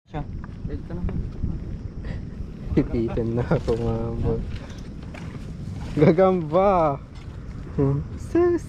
Siya. Dito na. Ipitan na ako mga boy. Gagamba. Sus.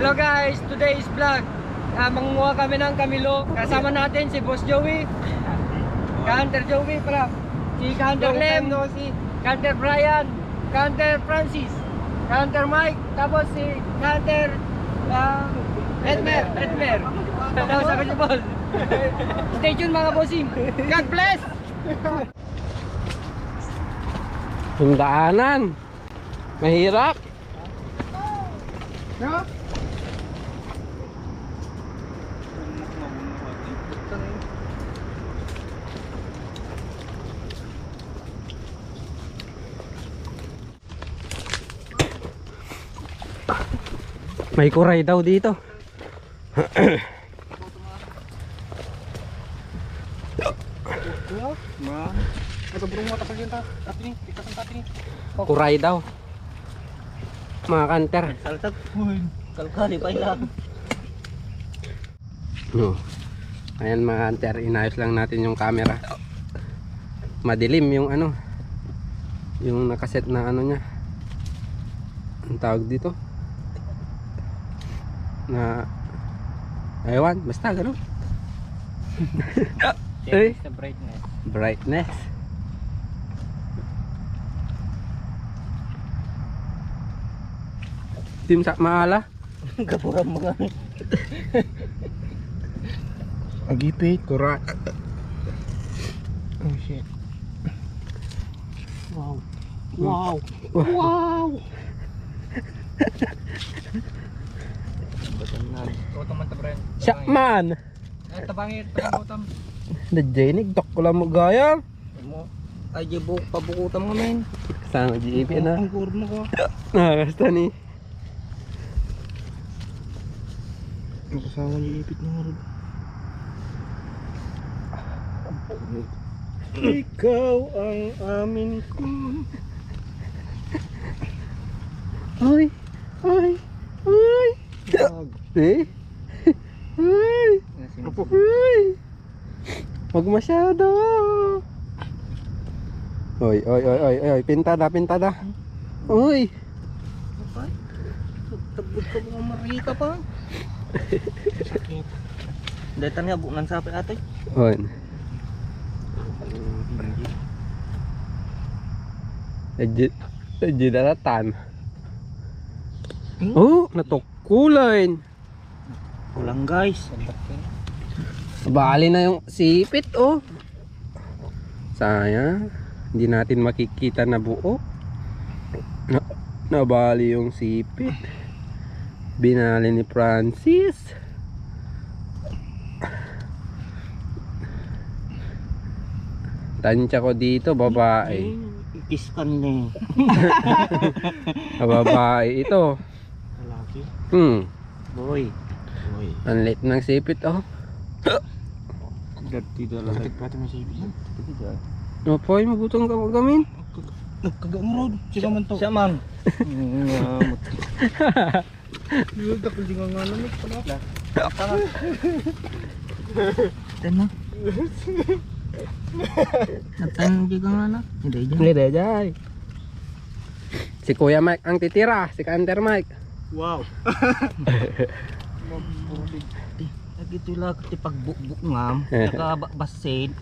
Hello guys, today's vlog. Mangunguha kami ng Camilo. Kasama natin si Boss Joey, Hunter Joey pala, si Hunter Lem, si Hunter Brian, Hunter Francis, Hunter Mike, tapos si Hunter Edmer. Tapos ako si Boss. Stay tuned mga bossing. God bless! Yung daanan. Mahirap. May kuray daw dito. Kuray daw. Mga kanter. Saltag. Kalkali pa ilang. No. Ayan mga kanter, inayos lang natin yung camera. Madilim yung ano. Yung nakaset na ano niya. Ang tawag dito. Na ewan, basta gano'n. Eh, The brightness. brightness. Tim sa maala. Kapurang mga. Agipit, kurat. Oh shit. Wow. Wow. Wow. Kotam man tabren. Siya man. Tabangit, kotam. Nadyanig, tok ko lang mo gaya. Mo ay jibuk pabukutam mo men. Kasama GP na. Ang kurmo ko. Nakakasta ni. Kasama ni ipit ng rod. Ikaw ang amin ko. Ay, ay, ay. Eh? Ay, ay. Wag masyado. Oy, oy, oy, oy, oy, pintada, pintada. Uy. Tabot ka mga marika pa. Dahil tanya bukan sampai ate. On. Ejid daratan. Oh, natukulan. Ulang guys. Bali na yung sipit oh. Sayang, hindi natin makikita na buo. Nabali yung sipit. Binali ni Francis. Tansya ko dito, babae. Iskan ni. Babae ito. Lalaki. Boy. Boy. Ang late ng sipit oh. Dati dalam. Sakit pati masipit. Apoy, mabutong ka magamin. Nagkaga mo rod. Siya man to. Siya man. Ngamot. Dito ka pwede nga nga namit. Ten na. Natan di ka nga na. Hindi dyan. Hindi dyan. Si Kuya Mike ang titira. Si Hunter Mike. Wow. Gitu lah ti pagbukbuk ngam saka basin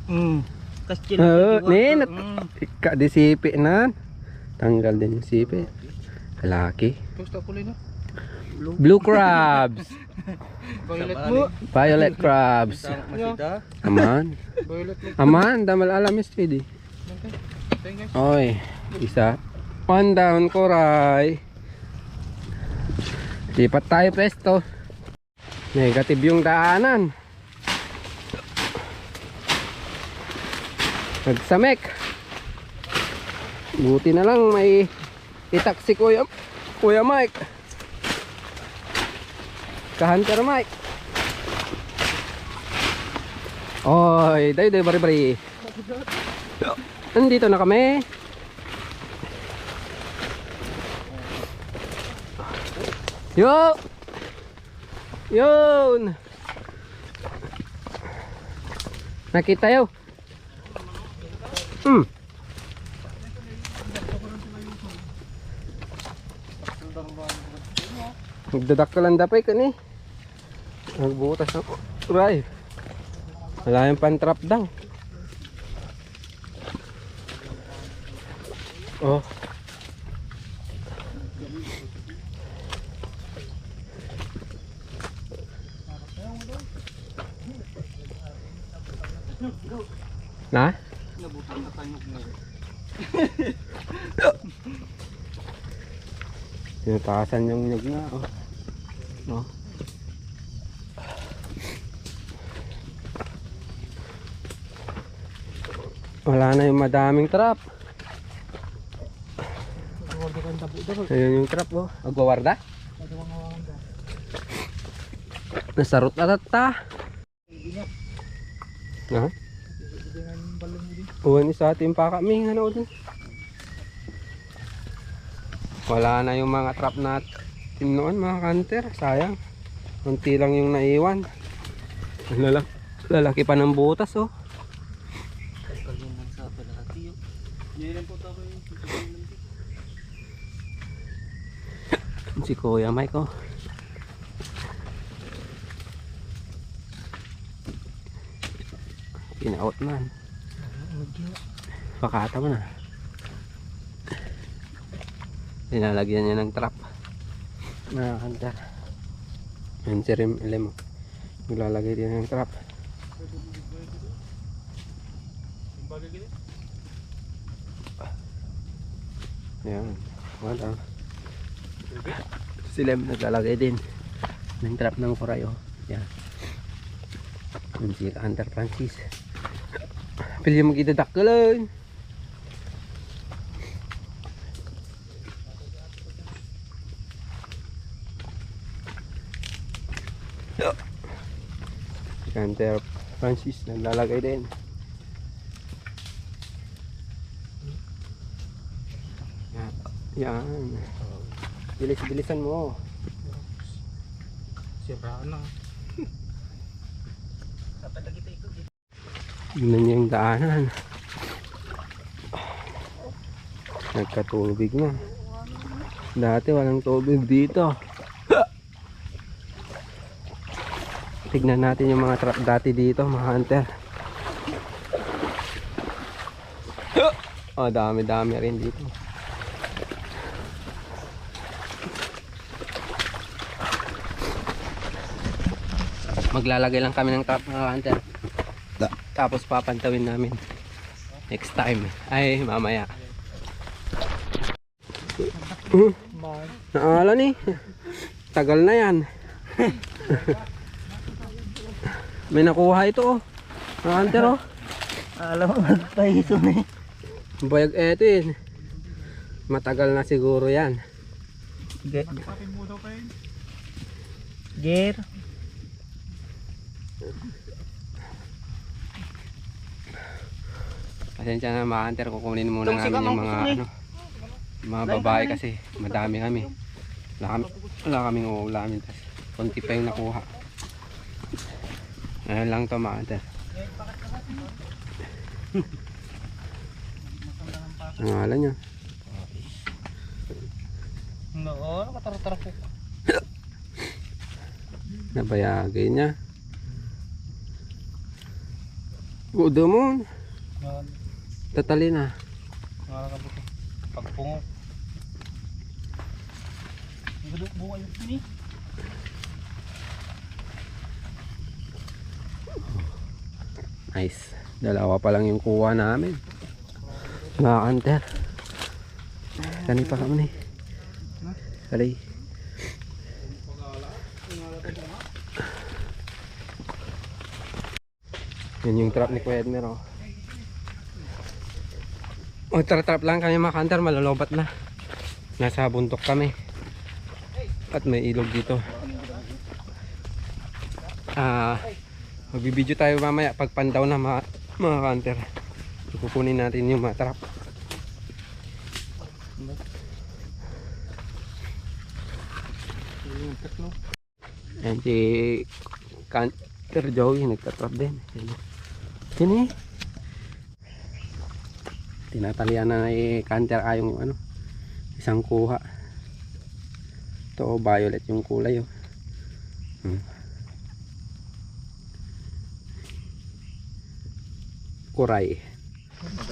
kasi nin ika di sipi na tanggal din yung sipi Kalaki. Gusto ko no. Blue crabs. Violet mo. Violet crabs. Masida. Aman. Violet mo. Aman, damal alam steady. Oy, isa. One down, Koray. Lipat tayo pesto. Negative yung daanan. Nagsamek. Buti na lang may itak si Kuya Mike. Ka-hunter Mike. Oy, day bari-bari. Nandito na kami. Yo! Yun! Nakita yo. Nagdadakkalan dapay ka ni. Nagbutas na. Uray. Wala yung pan-trap daw. Oh. Na? Tinatasan yung nyug na. Oh. No? Wala na yung madaming trap. Ayun yung trap oh. Agwawarda? Nasarot na tata. Na? Uwan isa ating pa kami. Ano din? Wala na yung mga trap natin noon mga hunter. Sayang. Kunti lang yung naiwan. Lalaki pa ng butas oh. Si Kuya Mike oh. Pina-out man. Pakata mo na. Dinalagyan niya ng trap. Nakakanta. Yan si Rim Ilem. Maglalagay din ng trap. Yan. Wala. Si Lem naglalagay din ng trap ng koray oh. Yan. Yan si Hunter Francis. Pili mo kitadakkalan. Si Hunter Francis naglalagay din. Yan. Bilis-bilisan mo. Sira na. Tingnan niyo yung daanan. Nagkatubig na. Dati walang tubig dito. Tignan natin yung mga trap dati dito, mga hunter. Oh, dami-dami rin dito. Maglalagay lang kami ng trap, mga hunter. Tapos papantawin namin next time. Ay, mamaya. Naala ni. Tagal na yan. May nakuha ito oh. Mga hunter oh. Alam mo, magpahiso na eh. Bayag etin. Matagal na siguro yan. Gear. Pasensya na mga hunter, kukunin muna namin yung mga ano, mga babae kasi madami kami. Wala kaming uulamin, tas konti pa yung nakuha. Ayan lang to mga hunter. Ang ngalan nyo? Oo, nakatara-tara po. Nabayagay niya. Udo mo. Tatali na. Pagpungo. Bunga yung sini. Nice. Dalawa pa lang yung kuha namin. Mga hunter. Kani pa kami ni. Kali. Yan yung trap ni Kuya Edmer, oh. Trap lang kami mga hunter, malalobat na. Nasa bundok kami. At may ilog dito. Magbibideo tayo mamaya pag pandaw na mga hunter. Kukunin natin yung mga trap. Ayan si Hunter Joey, nagtatrap din. Sini. Tinatalian na ni Hunter yung ano, isang kuha. Ito violet yung kulay, oh. Kuray.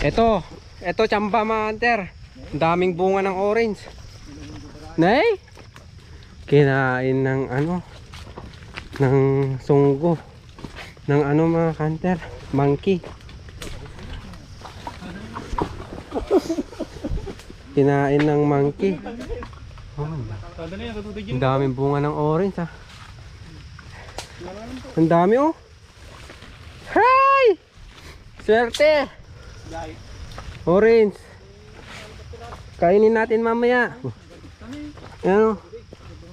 Ito tsamba mga hunter. Ang daming bunga ng orange. Nay? Kinain ng ano, ng sunggo, ng ano mga hunter, monkey. Kinain ng monkey. Oh, ang daming bunga ng orange, ha. Ang dami, oh. Hey! Swerte! Orange. Kainin natin mamaya. Ano?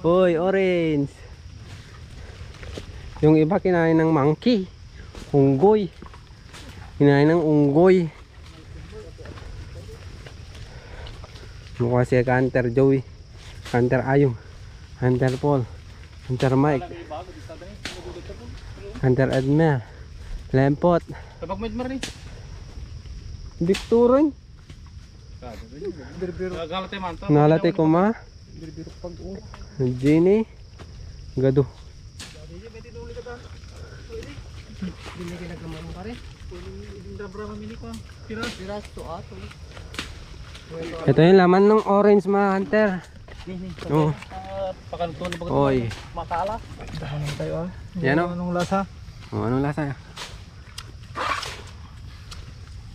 Hoy, orange. Yung iba kinain ng monkey. Unggoy. Kinain ng unggoy. Mukha si Hunter Joey, Hunter Ayong, Hunter Paul, Hunter Mike, Hunter Edmer, Lempot, Tabak mo Edmer ni. Victorin, Nalate ko ma, Jenny, Gado. Ito yung laman ng orange mga hunter. Oh. Oy. Makala. Dahan tayo, ah. Yan, oh. Anong lasa? Oh, anong lasa?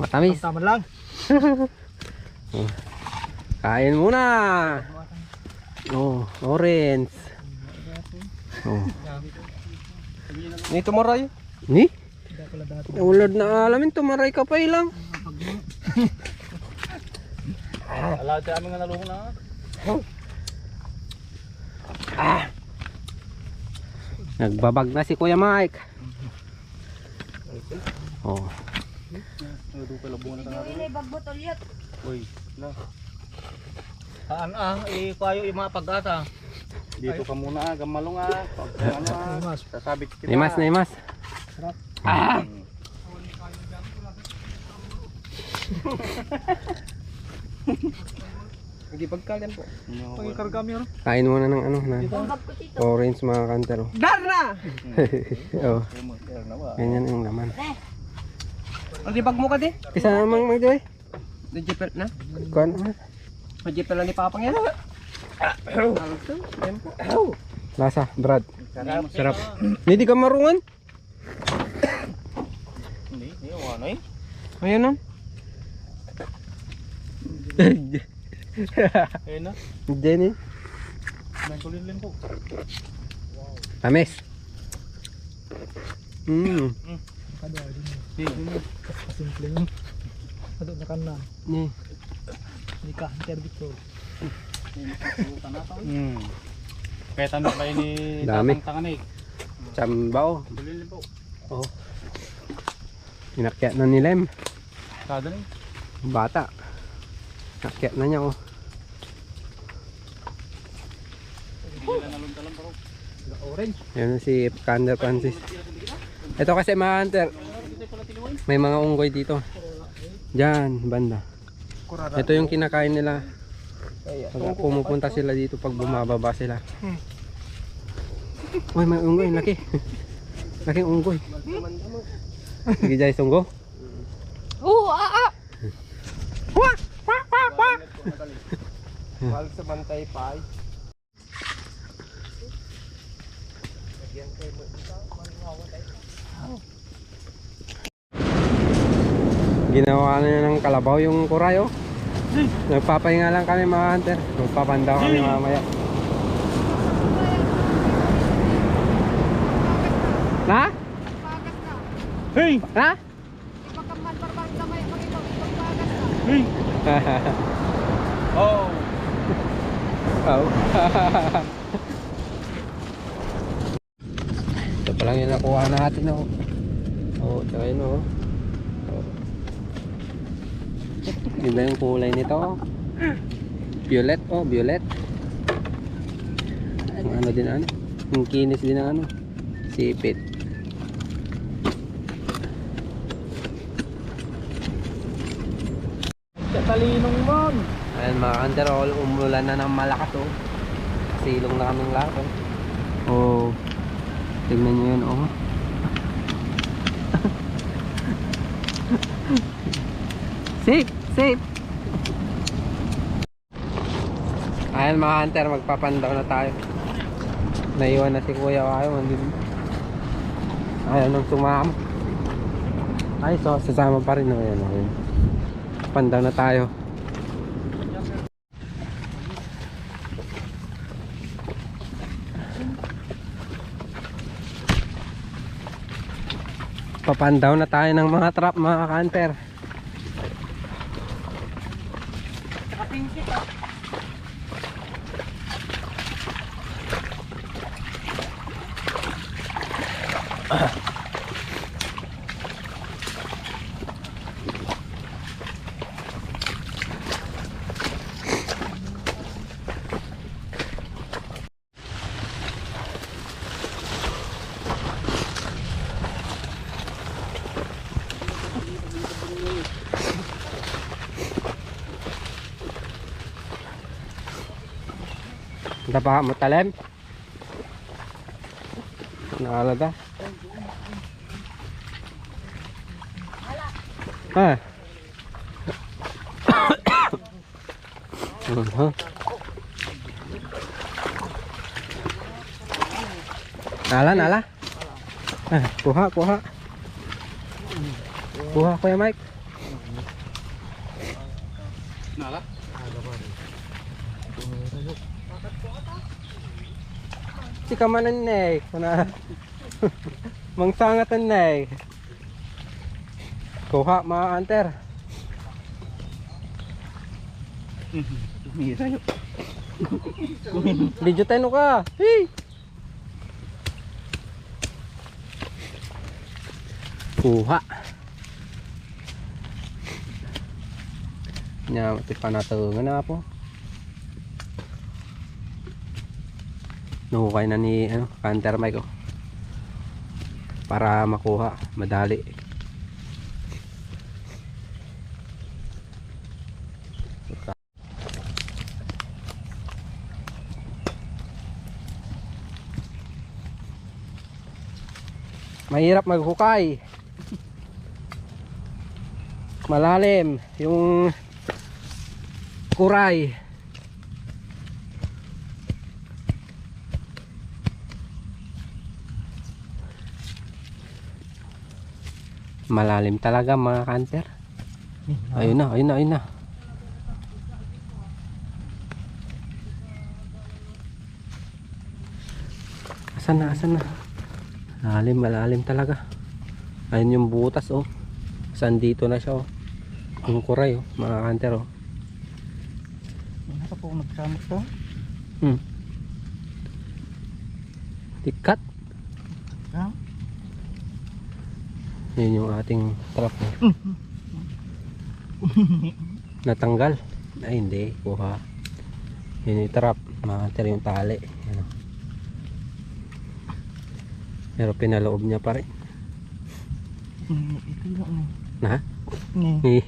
Matamis. Tama lang. Oh. Kain muna. Oh, orange. Oh. Ni tumaray. Ni? Ulad na alamin, tumaray ka pa ilang. Ala sa amin nga nalungo na. Nagbabag na si Kuya Mike. Oh. Uy, na. Kayo yung mga pag-ata. Dito ka muna, gamalong sasabit kita. Nimas, nimas. Sarap. Nagipagkalian po. Pagkarga mi Kain muna ng ano na orange mga hunter. Oh. Darna! Oh. Ganyan yung laman. Ang dibag mo ka di? Isa namang magjoy. Nagipel na? Kuan na. Nagipel na ni Papang yan. Lasa, Brad. Sarap. Hindi ka marungan. Hindi, wala eh. Ayun na. Ayun na. Jenny. May kulin po. Tamis. Simple lang. Adok na kanan. Ni. Ni ka interview. Kaya tanong kayo ni Dami. Tatang Tanganig. Chambao. Kulin po. Oh. Inakyat na ni Lem. Kada rin. Bata. Inakyat na niya, oh. Orange. Yan si Kander Francis. Ito kasi mga hunter, may mga unggoy dito. Diyan, banda. Ito yung kinakain nila. Pag pumupunta sila dito, pag bumababa sila. Uy, may unggoy, laki. Laking unggoy. Sige, Jai, sunggo. Wal sa bantay pa. Ginawa na ng kalabaw yung kuray oh. Nagpapahinga lang kami mga hunter. Magpapandaw kami mamaya. Ha? Hey! Ha? Hey! Oh! Oh. Ito pa lang yung nakuha natin oh. Oh, tsaka yun oh. Ganda yung kulay nito oh. Violet oh, violet. Ang ano din ano. Ang kinis din ng ano. Sipit. Katalinong man! Ayan mga kanderol, umulan na ng malakas oh. Silong na kaming lahat oh. Oh. Tignan nyo yun oh. Safe! Safe! Ayan mga hunter, magpapandaw na tayo. Naiwan na si kuya kayo. Ayaw nang sumama. Ay, so sasama pa rin. Ayan, ayan. Pandaw na tayo. Papandaw na tayo ng mga trap mga hunter. Dapat matalim. Nakalaga. Ah. Nala, nala. Ah, kuha, kuha. Kuha ko ya, Mike. Nala? Si kamanan na eh. Mangsangatan na eh. Kuha mga hunter. Mira yun. Video tayo ka. Hey! Kuha. Nya mati panatungan na po. Nahukay na ni ano, counter mic oh. Para makuha, madali. Mahirap maghukay. Malalim yung kuray. Malalim talaga mga kanter. Ayun na, ayun na, ayun na. Asan na, asan na? Malalim, malalim talaga. Ayun yung butas oh. Saan dito na siya oh. Yung kuray oh, mga kanter oh. Ano pa po nagsamot to? Tikat. Ha? Yun yung ating trap oh. Natanggal. Ay hindi, kuha. Yun yung trap, mga kanter yung tali. Yan, oh. Pero pinaloob niya pa rin. Ito lang. Na? Ni.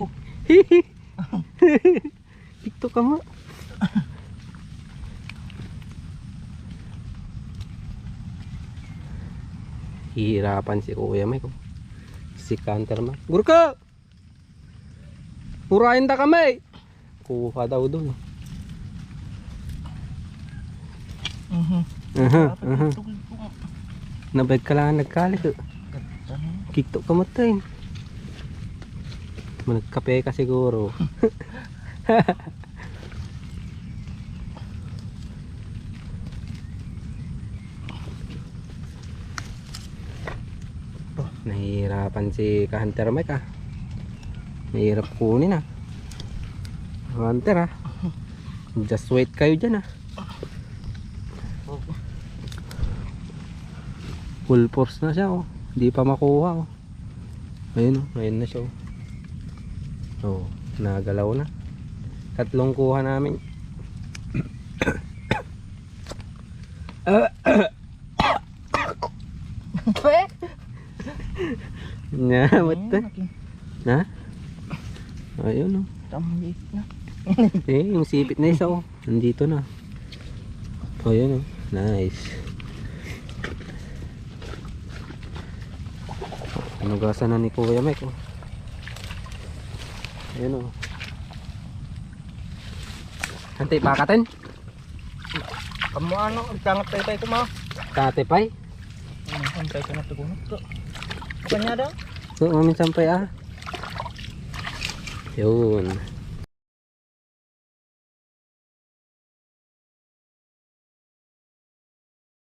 TikTok ka mo. Hihirapan si Kuya Mike. Si counter man. Gurka! Murahin ta kami! Kuha daw doon. Nabag ka lang nagkalik. Kikto ka mo tayo. Nagkape ka siguro. Nahihirapan si ka-hunter Mike ah. Nahihirap kunin ah. Hunter ah. Just wait kayo dyan ah. Full force na siya oh. Hindi pa makuha oh. Ayun oh. Ayun na siya oh. Oh, nagalaw na. Tatlong kuha namin. Nyamot na. Na? Ayun oh. Tamit na. Yung sipit na isa oh. Nandito na. Oh, yun oh. Nice. Nugasan na ni Kuya Mike oh. Ayun oh. Hantay pakatin. Kamu ano, cangat tayo ko ma. Tatepay. Hantay ko na tugunot ko. Kanya daw. So, mamin sampay ah. Yun.